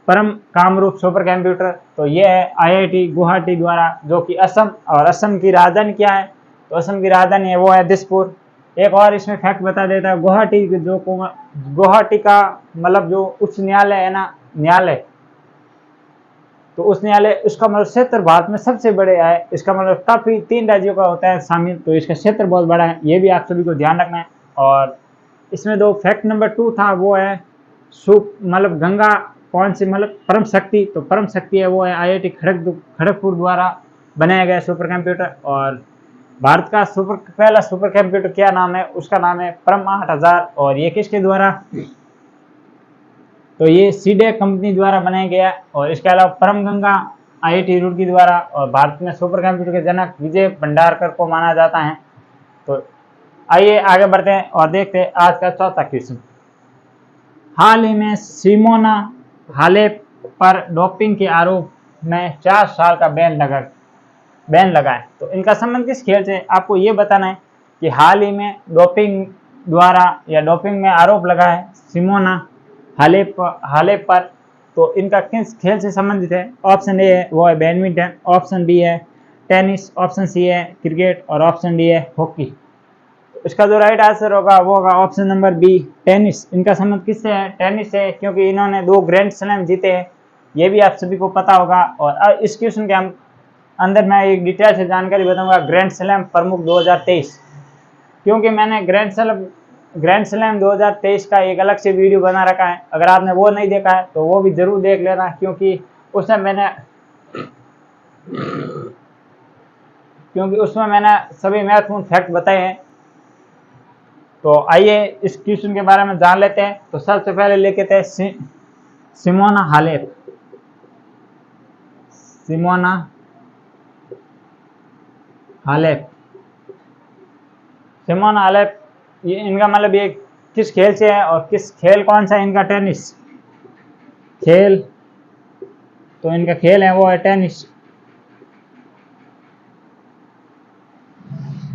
परम कामरूप सुपर कंप्यूटर, तो ये है IIT गुवाहाटी द्वारा, जो कि असम, और असम की राजधानी क्या है, तो असम की राजधानी है वो है दिसपुर। एक और इसमें फैक्ट बता देता है, गुवाहाटी का मतलब जो उच्च न्यायालय है ना, न्यायालय, तो उस न्यायालय उसका मतलब क्षेत्र भारत में सबसे बड़े है। इसका मतलब काफी 3 राज्यों का होता है शामिल, तो इसका क्षेत्र बहुत बड़ा है, ये भी आप सभी को ध्यान रखना है। और इसमें दो फैक्ट नंबर 2 था, वो है मतलब गंगा कौन सी मतलब परम शक्ति, तो परम शक्ति है वो है IIT खड़गपुर द्वारा बनाया गया सुपर कंप्यूटर। और भारत का पहला सुपर कंप्यूटर क्या नाम है, उसका नाम है परम 8000। और ये किसके द्वारा, तो ये सीडे कंपनी द्वारा बनाया गया। और इसके अलावा परम गंगा IIT रुड़की द्वारा, और भारत में सुपर कंप्यूटर के जनक विजय भंडारकर को माना जाता है। तो आइए आगे बढ़ते हैं और देखते हैं आज का चौथा क्वेश्चन। हाल ही में सिमोना हालेप पर डोपिंग के आरोप में 4 साल का बैन लगा है। तो इनका संबंध किस खेल से, आपको ये बताना है कि हाल ही में डोपिंग द्वारा या डोपिंग में आरोप लगा है सिमोना हालेप पर, तो इनका किस खेल से संबंधित है। ऑप्शन ए है वो है बैडमिंटन, ऑप्शन बी है टेनिस, ऑप्शन सी है क्रिकेट, और ऑप्शन डी है हॉकी। इसका जो राइट आंसर होगा वो होगा ऑप्शन नंबर बी टेनिस। इनका संबंध किससे है, टेनिस से, क्योंकि इन्होंने 2 ग्रैंड स्लैम जीते हैं, ये भी आप सभी को पता होगा। और इस क्वेश्चन के अंदर मैं एक डिटेल से जानकारी बताऊंगा ग्रैंड स्लैम प्रमुख 2023, क्योंकि मैंने ग्रैंड स्लैम 2023 का एक अलग से वीडियो बना रखा है। अगर आपने वो नहीं देखा है तो वो भी जरूर देख लेना, क्योंकि उसमें मैंने सभी महत्वपूर्ण फैक्ट बताए हैं। तो आइए इस क्वेश्चन के बारे में जान लेते हैं। तो सबसे पहले लेके थे Simona Halep. Simona Halep Simona Halep, ये इनका मतलब ये किस खेल से है और किस खेल कौन सा है इनका, टेनिस खेल। तो इनका खेल है वो है टेनिस।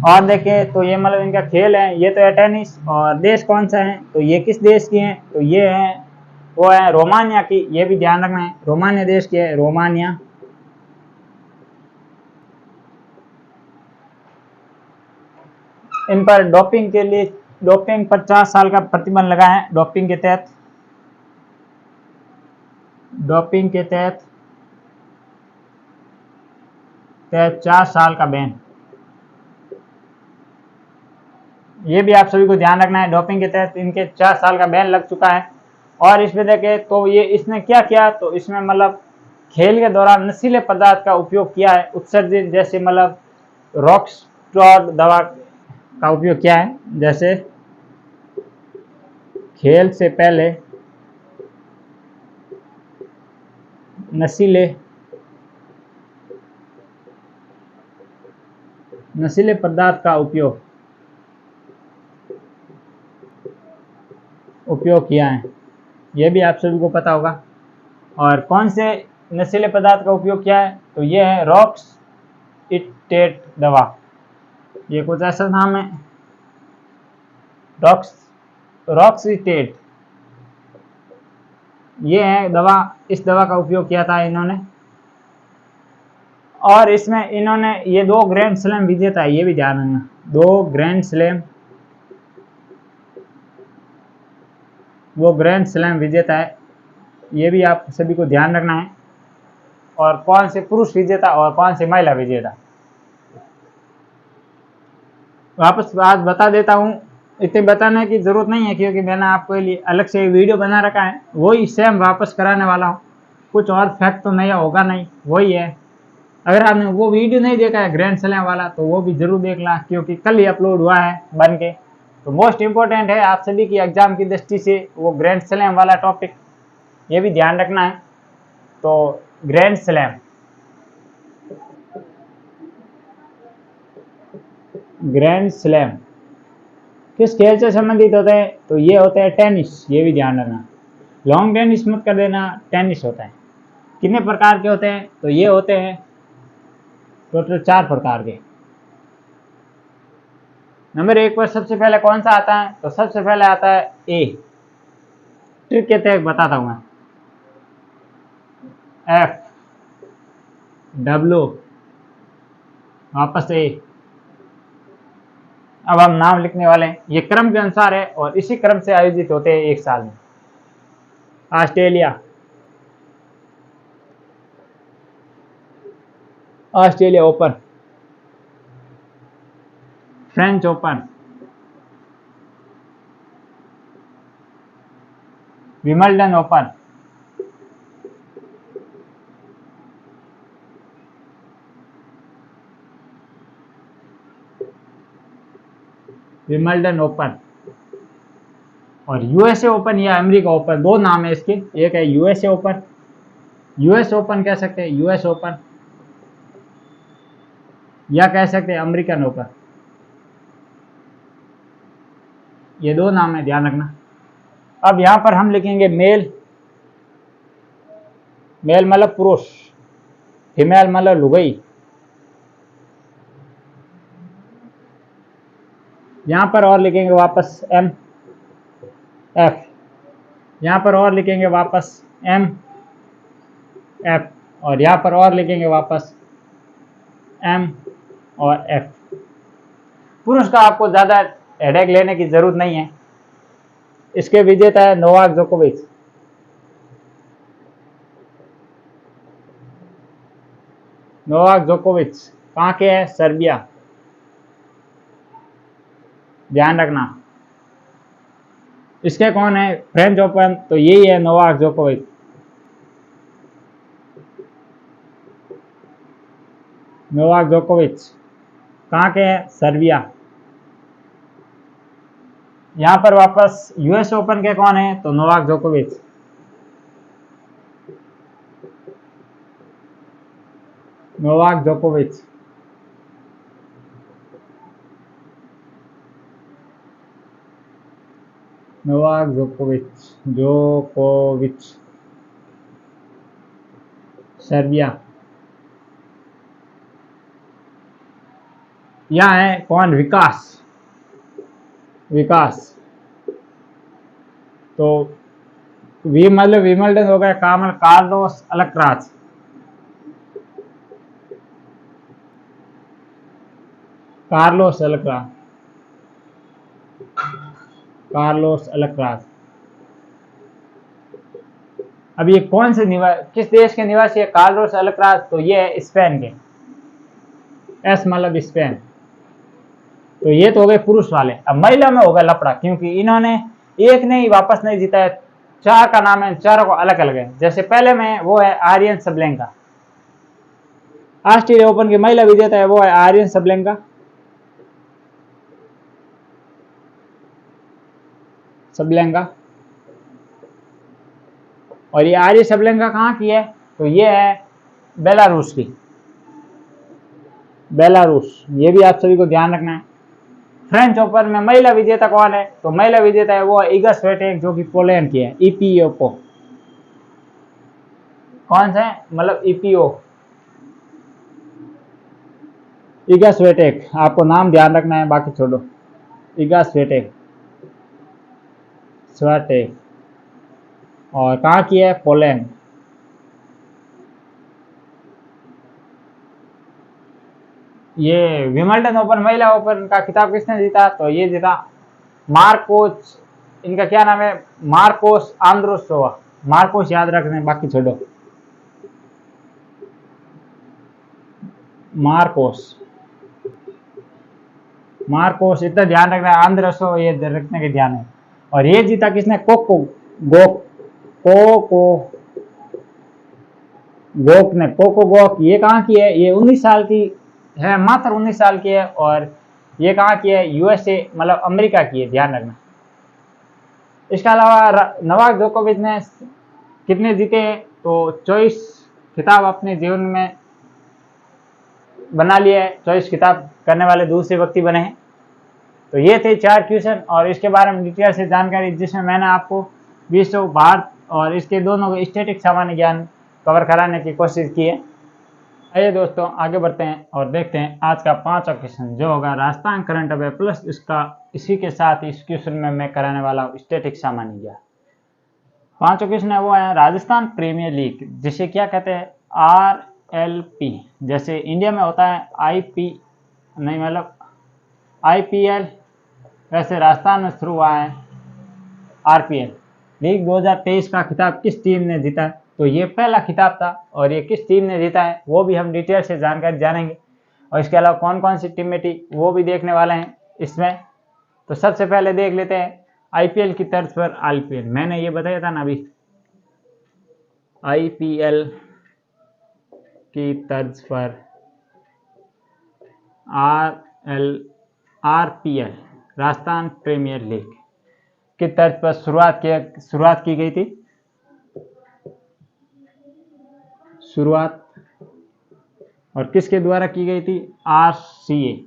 और देखें तो ये मतलब इनका खेल है, ये तो है टेनिस। और देश कौन सा है, तो ये किस देश की है, तो ये है वो है रोमानिया की, ये भी ध्यान रखना है, रोमानिया देश की है, रोमानिया। इन पर डोपिंग पर 4 साल का प्रतिबंध लगा है। डोपिंग के तहत 4 साल का बैन, ये भी आप सभी को ध्यान रखना है। डोपिंग के तहत इनके 4 साल का बैन लग चुका है। और इसमें देखें तो ये इसने क्या किया, तो इसमें मतलब खेल के दौरान नशीले पदार्थ का उपयोग किया है, उत्सर्जित, जैसे मतलब रॉक्सट्रॉड दवा का उपयोग किया है, जैसे खेल से पहले नशीले पदार्थ का उपयोग किया है, यह भी आप सभी को पता होगा। और कौन से नशीले पदार्थ का उपयोग किया है, तो ये है रॉक्सइटेट दवा, ये कुछ ऐसा नाम है, रॉक्सइटेट, ये है दवा, इस दवा का उपयोग किया था इन्होंने। और इसमें इन्होंने ये 2 ग्रैंड स्लैम विजेता है, ये भी ध्यान रखना, 2 ग्रैंड स्लैम विजेता है, ये भी आप सभी को ध्यान रखना है। और कौन से पुरुष विजेता और कौन से महिला विजेता, वापस आज बता देता हूँ। इतने बताने की जरूरत नहीं है, क्योंकि मैंने आपके लिए अलग से वीडियो बना रखा है, वही सेम वापस कराने वाला हूँ, कुछ और फैक्ट तो नया होगा नहीं, वही है। अगर आपने वो वीडियो नहीं देखा है ग्रैंड स्लैम वाला, तो वो भी जरूर देखना, क्योंकि कल ही अपलोड हुआ है बन के। तो मोस्ट इंपॉर्टेंट है आप सभी की एग्जाम की दृष्टि से वो ग्रैंड स्लैम वाला टॉपिक, ये भी ध्यान रखना है। तो ग्रैंड स्लैम किस खेल से संबंधित होते हैं, तो ये होते हैं टेनिस, ये भी ध्यान रखना, लॉन्ग टेनिस मत कर देना, टेनिस होता है। कितने प्रकार के होते हैं, तो ये होते हैं टोटल 4 प्रकार के। नंबर 1 पर सबसे पहले कौन सा आता है, तो सबसे पहले आता है ए, ट्रिक के तहत बताता हूं मैं, एफ डब्ल्यू वापस ए अब हम नाम लिखने वाले हैं, ये क्रम के अनुसार है और इसी क्रम से आयोजित होते हैं एक साल में। Australia, Australia open, French open, Wimbledon open, Wimbledon open और यूएसए ओपन या अमेरिका ओपन, दो नाम है इसके। एक है यूएसए ओपन, यूएस ओपन कह सकते हैं, यूएस ओपन, या कह सकते हैं अमेरिकन ओपन। ये दो नाम है, ध्यान रखना। अब यहां पर हम लिखेंगे मेल, मेल मतलब पुरुष, फीमेल मतलब लुगाई। यहां पर और लिखेंगे वापस एम एफ, यहां पर और लिखेंगे वापस एम एफ, और यहां पर और लिखेंगे वापस एम और एफ। पुरुष का आपको ज्यादा हेडेक लेने की जरूरत नहीं है। इसके विजेता है नोवाक जोकोविच। नोवाक जोकोविच कहाँ के है? सर्बिया, ध्यान रखना। इसके कौन है? फ्रेंच ओपन, तो यही है नोवाक जोकोविच। नोवाक जोकोविच कहाँ के है? सर्बिया। यहां पर वापस यूएस ओपन के कौन है? तो नोवाक जोकोविच। नोवाक जोकोविच। नोवाक जोकोविच, जोकोविच, सर्बिया। यहाँ है कौन? विकास, विकास। तो वी मतलब विमल्डन हो गया, कामल कार्लोस अलक्राज, कार्लोस अलक्राज, कार्लोस अलक्राज। अब ये कौन से किस देश के निवासी है कार्लोस अलक्राज? तो ये है स्पेन के, एस मतलब स्पेन। तो ये तो हो गए पुरुष वाले। अब महिला में होगा लफड़ा, क्योंकि इन्होंने एक नहीं वापस नहीं जीता है, चार का नाम है, चारों को अलग अलग है। जैसे पहले में वो है आर्यन सबलेंका, ऑस्ट्रेलिया ओपन की महिला विजेता है, वो है आर्यन सबलेंका। सबलेंका, और ये आर्य सबलेंका कहाँ की है? तो ये है बेलारूस की, बेलारूस। ये भी आप सभी को ध्यान रखना है। फ्रेंच ओपन में महिला विजेता कौन है? तो महिला विजेता है वो इगा स्विएटेक, जो कि पोलैंड की है, ईपीओपो। कौन सा है? मतलब ईपीओ, इगा स्विएटेक। आपको नाम ध्यान रखना है, बाकी छोड़ो। इगा स्विएटेक, स्विएटेक, और कहाँ की है? पोलैंड। ये विमल्डन ओपन महिला ओपन का खिताब किसने जीता? तो ये जीता मार्कोस, इनका क्या नाम है? मार्कोस आंद्रोसोवा। मार्कोस याद रखना है, बाकी छोड़ो। मार्कोस, मार्कोस इतना ध्यान रखना है, आंद्रोसो ये रखने के ध्यान है। और ये जीता किसने? कोको गोक, कोको गोक ने, कोको गोक। ये कहाँ की है? ये 19 साल की है, मात्र 19 साल की है। और ये कहाँ की है? यूएसए मतलब अमेरिका की है, ध्यान रखना। इसके अलावा नोवाक जोकोविच ने कितने जीते? तो 24 खिताब अपने जीवन में बना लिए, 24 खिताब करने वाले दूसरे व्यक्ति बने हैं। तो ये थे 4 क्वेश्चन, और इसके बारे में डिटेल से जानकारी, जिसमें मैंने आपको विश्व, भारत और इसके दोनों स्टैटिक सामान्य ज्ञान कवर कराने की कोशिश की है। आइए दोस्तों आगे बढ़ते हैं और देखते हैं आज का 5वां क्वेश्चन, जो होगा राजस्थान करंट अफेयर प्लस इसका इसी के साथ इस क्वेश्चन में मैं कराने वाला हूँ स्टैटिक सामान्य ज्ञान। 5वां क्वेश्चन है वो है राजस्थान प्रीमियर लीग, जिसे क्या कहते हैं? RLP। जैसे इंडिया में होता है IP, नहीं मतलब आईपीएल वैसे राजस्थान में शुरू हुआ है। आरपीएल लीग 2023 का खिताब किस टीम ने जीता? तो ये पहला खिताब था और ये किस टीम ने जीता है वो भी हम डिटेल से जानकारी जानेंगे, और इसके अलावा कौन कौन सी टीमें थी वो भी देखने वाले हैं इसमें। तो सबसे पहले देख लेते हैं आईपीएल की तर्ज पर आईपीएल, मैंने ये बताया था ना अभी, आईपीएल की तर्ज पर आरपीएल राजस्थान प्रीमियर लीग की तर्ज पर शुरुआत की गई थी। शुरुआत और किसके द्वारा की गई थी? आरसीए,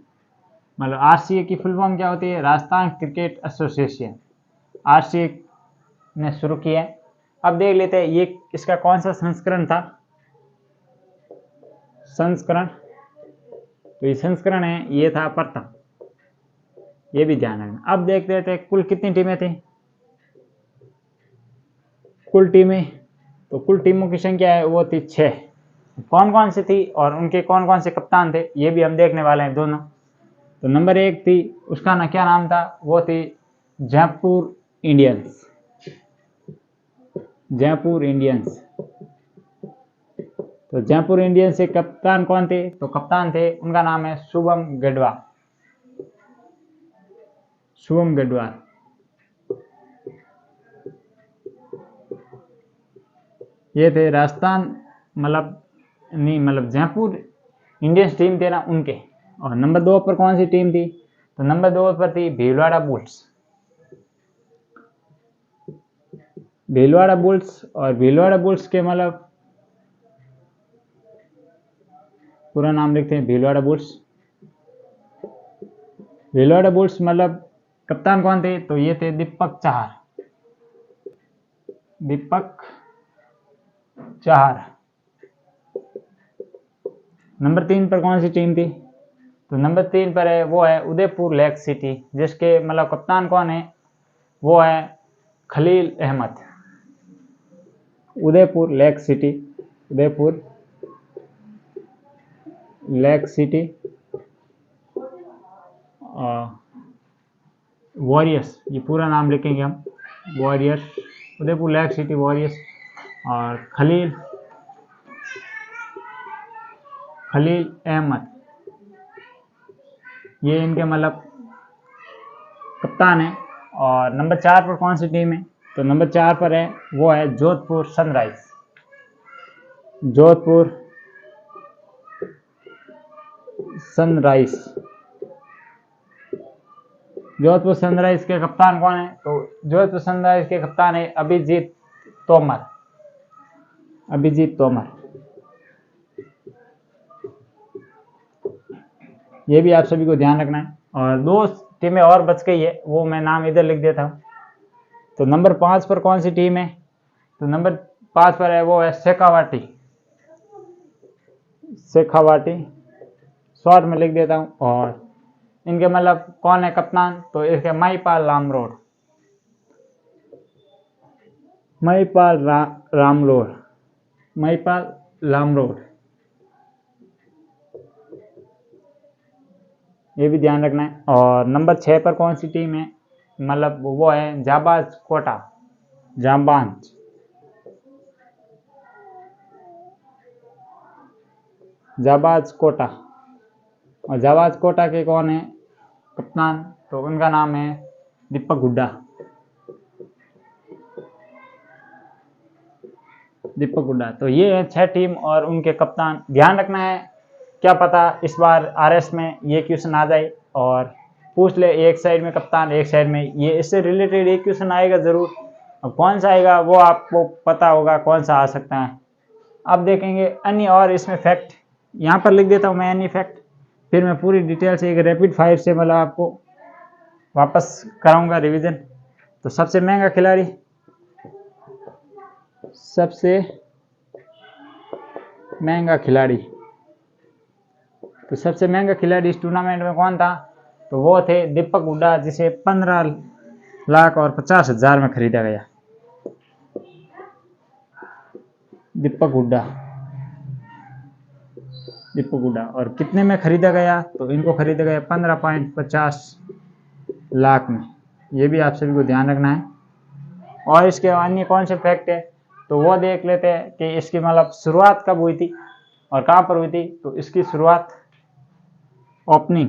मतलब आरसीए की फुल फॉर्म क्या होती है? राजस्थान क्रिकेट एसोसिएशन, आरसीए ने शुरू किया है। अब देख लेते हैं ये इसका कौन सा संस्करण था। संस्करण, तो ये संस्करण है, ये था प्रथम, ये भी ध्यान रखना। अब देख लेते हैं कुल कितनी टीमें थी। कुल टीमें, तो कुल टीमों की संख्या है वो थी 6। कौन कौन सी थी और उनके कौन कौन से कप्तान थे ये भी हम देखने वाले हैं दोनों। तो नंबर 1 थी, उसका ना क्या नाम था, वो थी जयपुर इंडियंस। जयपुर इंडियंस, तो जयपुर इंडियंस के कप्तान कौन थे? तो कप्तान थे, उनका नाम है शुभम गढ़वाल। शुभम गढ़वाल। ये थे राजस्थान मतलब जयपुर इंडियंस टीम थे ना उनके। और नंबर 2 पर कौन सी टीम थी? तो नंबर 2 पर थी भीलवाड़ा बुल्स। भीलवाड़ा बुल्स, और भीलवाड़ा बुल्स के मतलब पूरा नाम लिखते हैं भीलवाड़ा बुल्स। भीलवाड़ा बुल्स मतलब कप्तान कौन थे? तो ये थे दीपक चाहर। दीपक चाहर। नंबर 3 पर कौन सी टीम थी? तो नंबर 3 पर है वो है उदयपुर लेक सिटी, जिसके मतलब कप्तान कौन है? वो है Khaleel Ahmed. Udaipur lake city, Udaipur lake city warriors, ये पूरा नाम लिखेंगे हम, warriors, Udaipur lake city warriors. और खलील अहमद, ये इनके मतलब कप्तान है। और नंबर 4 पर कौन सी टीम है? तो नंबर 4 पर है वो है Jodhpur sunrise. Jodhpur sunrise. Jodhpur sunrise के कप्तान कौन है? तो जोधपुर सनराइज के कप्तान है अभिजीत तोमर। अभिजीत तोमर, ये भी आप सभी को ध्यान रखना है। और 2 टीमें और बच गई है, वो मैं नाम इधर लिख देता हूँ। तो नंबर 5 पर कौन सी टीम है? तो नंबर 5 पर है वो है शेखावाटी। शेखावाटी शॉर्ट में लिख देता हूँ। और इनके मतलब कौन है कप्तान? तो इसके महिपाल रामरोड। महिपाल रामरोड, महिपाल रामरोड, ये भी ध्यान रखना है। और नंबर 6 पर कौन सी टीम है? मतलब वो है जाबाज कोटा। जाबाज, जाबाज कोटा। और जाबाज कोटा के कौन है कप्तान? तो उनका नाम है दीपक हुड्डा। दीपक हुड्डा। तो ये है 6 टीम और उनके कप्तान। ध्यान रखना है, क्या पता इस बार आरएस में ये क्वेश्चन आ जाए और पूछ ले, एक साइड में कप्तान एक साइड में, ये इससे रिलेटेड एक क्वेश्चन आएगा जरूर। अब कौन सा आएगा वो आपको पता होगा कौन सा आ सकता है। अब देखेंगे अन्य और इसमें फैक्ट, यहाँ पर लिख देता हूँ मैं अन्य फैक्ट, फिर मैं पूरी डिटेल से एक रैपिड फायर से मतलब आपको वापस कराऊंगा रिवीजन। तो सबसे महंगा खिलाड़ी, सबसे महंगा खिलाड़ी, तो सबसे महंगा खिलाड़ी इस टूर्नामेंट में कौन था? तो वो थे दीपक हुड्डा, जिसे 15,50,000 में खरीदा गया। दीपक हुड्डा। दीपक हुड्डा। और कितने में खरीदा गया, तो इनको खरीदा गया 15.50 लाख में। ये भी आप सभी को ध्यान रखना है। और इसके अन्य कौन से फैक्ट है तो वो देख लेते हैं कि इसकी मतलब शुरुआत कब हुई थी और कहाँ पर हुई थी। तो इसकी शुरुआत ओपनिंग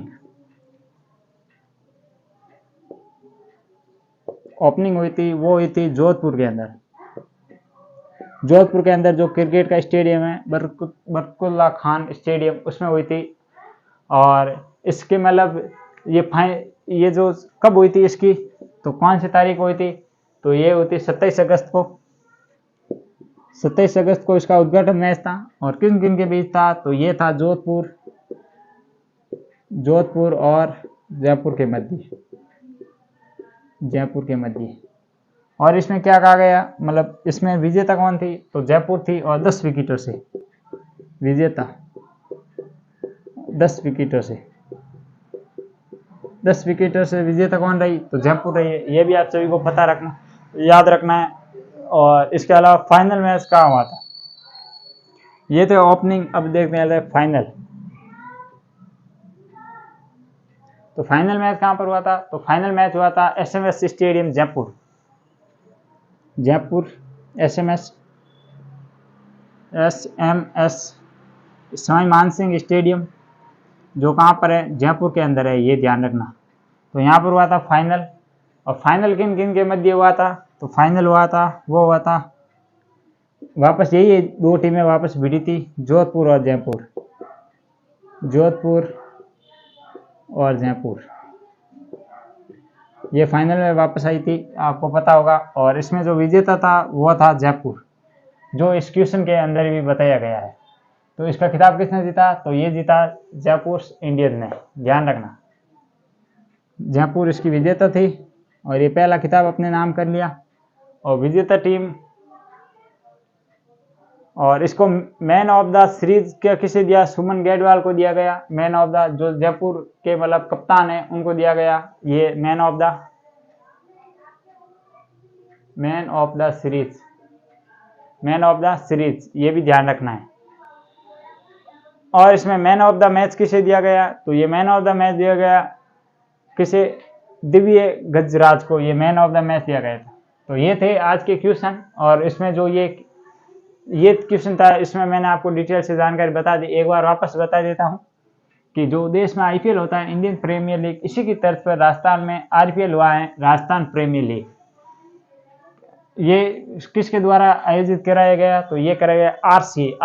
हुई थी, वो हुई थी जोधपुर के अंदर। जोधपुर के अंदर जो क्रिकेट का स्टेडियम है बरकतुल्ला खान स्टेडियम, उसमें हुई थी। और इसके मतलब ये जो कब हुई थी इसकी, तो कौन सी तारीख हुई थी, तो ये हुई थी 27 अगस्त को। 27 अगस्त को इसका उद्घाटन मैच था। और किन किन के बीच था, तो ये था जोधपुर और जयपुर के मध्य। और इसमें क्या कहा गया, मतलब इसमें विजेता कौन थी, तो जयपुर थी। और 10 विकेटों से विजेता, 10 विकेटों से विजेता कौन रही, तो जयपुर रही है। ये भी आप सभी को याद रखना है। और इसके अलावा फाइनल मैच कहाँ हुआ था, ये थे ओपनिंग। अब देखते हैं फाइनल। तो फाइनल मैच कहाँ पर हुआ था, तो फाइनल मैच हुआ था SMS स्टेडियम जयपुर SMS स्वामी मानसिंह स्टेडियम, जो कहाँ पर है, जयपुर के अंदर है, ये ध्यान रखना। तो यहाँ पर हुआ था फाइनल। और फाइनल किन किन के मध्य हुआ था, तो फाइनल हुआ था वापस यही दो टीमें वापस भिड़ी थी, जोधपुर और जयपुर। ये फाइनल में वापस आई थी, आपको पता होगा। और इसमें जो विजेता था वो था जयपुर, जो इस क्वेश्चन के अंदर भी बताया गया है। तो इसका खिताब किसने जीता, तो ये जीता जयपुर इंडियंस ने, ध्यान रखना। जयपुर इसकी विजेता थी और ये पहला खिताब अपने नाम कर लिया। और विजेता टीम, और इसको मैन ऑफ द सीरीज क्या किसे दिया, सुमन गेडवाल को दिया गया। मैन ऑफ द, जो जयपुर के मतलब कप्तान है उनको दिया गया ये मैन ऑफ द सीरीज, ये भी ध्यान रखना है। और इसमें मैन ऑफ द मैच किसे दिया गया, तो ये मैन ऑफ द मैच दिया गया किसे, दिव्य गजराज को, ये मैन ऑफ द मैच दिया गया था। तो ये थे आज के क्वेश्चन। और इसमें जो ये क्वेश्चन था, इसमें मैंने आपको डिटेल से जानकारी बता दी। एक बार वापस बता देता हूँ कि जो देश में IPL होता है, इंडियन प्रीमियर लीग, इसी की तर्ज पर राजस्थान में RPL हुआ है, राजस्थान प्रीमियर लीग। ये किसके द्वारा आयोजित कराया गया, तो ये कराया गया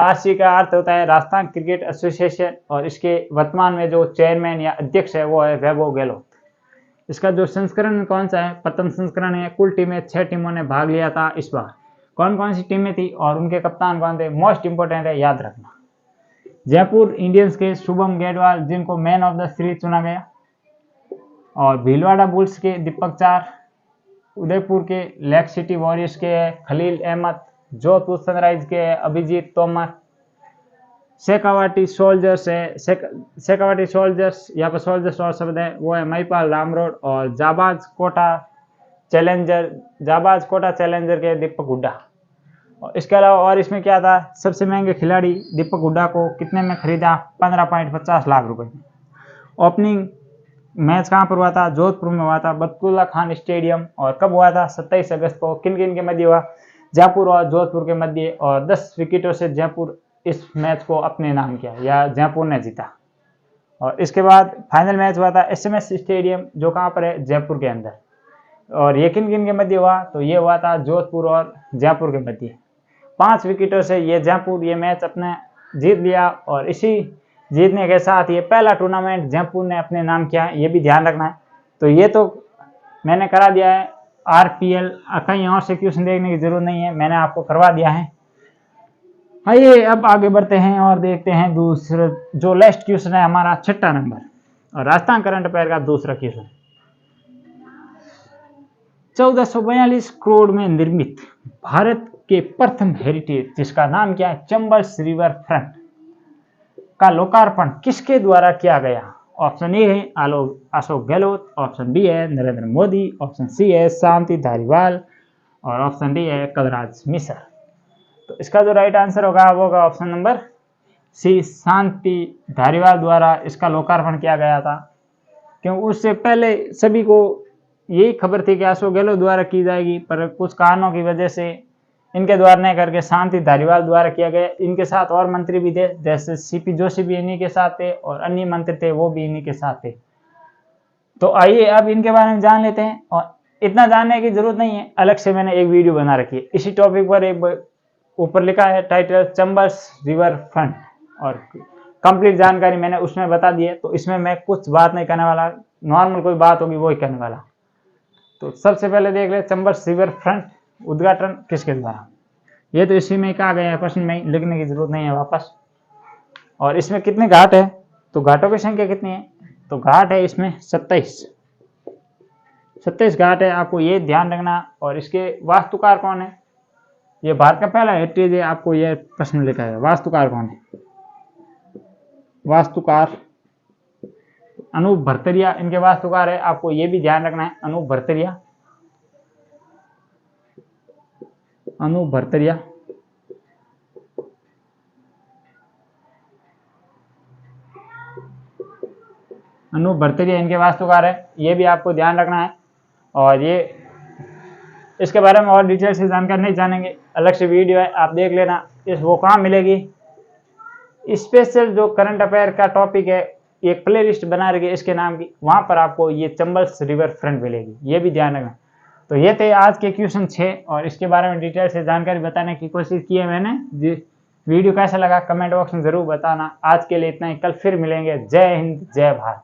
RC का अर्थ होता है राजस्थान क्रिकेट एसोसिएशन। और इसके वर्तमान में जो चेयरमैन या अध्यक्ष है वो है वैभव गहलोत। इसका जो संस्करण कौन सा है, प्रथम संस्करण है। कुल टीमें 6 टीमों ने भाग लिया था इस बार। कौन कौन सी टीमें थी और उनके कप्तान कौन थे, मोस्ट इंपोर्टेंट है, याद रखना। जयपुर इंडियंस के शुभम गेडवाल, जिनको मैन ऑफ द सीरीज चुना गया। और भीलवाड़ा बुल्स के दीपक चार, उदयपुर के लेक सिटी वॉरियर्स के खलील अहमद, जोधपुर सनराइज के अभिजीत तोमर, शेखावाटी सोल्जर्स है, शेखावाटी सोल्जर्स, यहाँ पर सोल्जर्स और शब्द है, वो है महिपाल रामरोड। और जाबाज कोटा चैलेंजर के दीपक हुड्डा। और इसके अलावा और इसमें क्या था, सबसे महंगे खिलाड़ी दीपक हुड्डा को कितने में खरीदा, 15.50 लाख रुपए में। ओपनिंग मैच कहाँ पर हुआ था, जोधपुर में हुआ था, बरकतुल्ला खान स्टेडियम। और कब हुआ था, 27 अगस्त को। किन किन के मध्य हुआ, जयपुर और जोधपुर के मध्य। और 10 विकेटों से जयपुर इस मैच को अपने नाम किया, या जयपुर ने जीता। और इसके बाद फाइनल मैच हुआ था SMS स्टेडियम, जो कहाँ पर है, जयपुर के अंदर। और ये किन किन के मध्य हुआ, तो ये हुआ था जोधपुर और जयपुर के मध्य। 5 विकेटों से ये जयपुर ये मैच अपने जीत लिया। और इसी जीतने के साथ ये पहला टूर्नामेंट जयपुर ने अपने नाम किया, ये भी ध्यान रखना है। तो ये तो मैंने करा दिया है RPL, कहीं और से क्वेश्चन देखने की जरूरत नहीं है, मैंने आपको करवा दिया है। आइए अब आगे बढ़ते हैं और देखते हैं दूसरा जो लास्ट क्वेश्चन है हमारा, 6वां नंबर, और राजस्थान करंट अफेयर का दूसरा क्वेश्चन। 1442 करोड़ में निर्मित भारत के प्रथम हेरिटेज, जिसका नाम क्या है, चंबल रिवर फ्रंट, का लोकार्पण किसके द्वारा किया गया। ऑप्शन ए है अशोक गहलोत, ऑप्शन बी है नरेंद्र मोदी, ऑप्शन सी है शांति धारीवाल, और ऑप्शन डी है कलराज मिश्र। तो इसका जो राइट आंसर होगा वो होगा ऑप्शन नंबर श्री शांति धारीवाल द्वारा इसका लोकार्पण किया गया था, क्योंकि उससे पहले सभी को यही खबर थी कि अशोक गहलोत द्वारा की जाएगी, पर कुछ कारणों की वजह से इनके द्वारा नहीं करके शांति धारीवाल द्वारा किया गया। इनके साथ और मंत्री भी थे, जैसे सीपी जोशी भी इन्हीं के साथ थे और अन्य मंत्री थे वो भी इन्हीं के साथ थे। तो आइए अब इनके बारे में जान लेते हैं, और इतना जानने की जरूरत नहीं है, अलग से मैंने एक वीडियो बना रखी है इसी टॉपिक पर। एक ऊपर लिखा है टाइटल चंबल रिवर फ्रंट, और कंप्लीट जानकारी मैंने उसमें बता दी है। तो इसमें मैं कुछ बात नहीं करने वाला, नॉर्मल कोई बात होगी वो ही करने वाला। तो सबसे पहले देख ले चंबल रिवर फ्रंट उद्घाटन किसके द्वारा। ये तो इसी में कहा गया है, प्रश्न में लिखने की जरूरत नहीं है वापस। और इसमें कितने घाट है, तो घाटों की संख्या कितनी है, तो घाट है इसमें 27 घाट है, आपको ये ध्यान रखना। और इसके वास्तुकार कौन है, ये भारत का पहला हेरिटेज है, आपको ये प्रश्न लिखा है। वास्तुकार कौन है, वास्तुकार अनूप भरतरिया इनके वास्तुकार है, आपको ये भी ध्यान रखना है। अनूप भरतरिया, अनूप भरतरिया। अनूप भरतरिया इनके वास्तुकार है, ये भी आपको ध्यान रखना है। और ये इसके बारे में और डिटेल से जानकारी नहीं जानेंगे, अलग से वीडियो है, आप देख लेना। इस वो कहाँ मिलेगी, स्पेशल जो करंट अफेयर का टॉपिक है, एक प्ले लिस्ट बना रखी है इसके नाम की, वहां पर आपको ये चंबल रिवर फ्रंट मिलेगी, ये भी ध्यान रखना। तो ये थे आज के क्वेश्चन 6, और इसके बारे में डिटेल से जानकारी बताने की कोशिश की है मैंने। जी, वीडियो कैसा लगा कमेंट बॉक्स में जरूर बताना। आज के लिए इतना ही, कल फिर मिलेंगे। जय हिंद, जय भारत।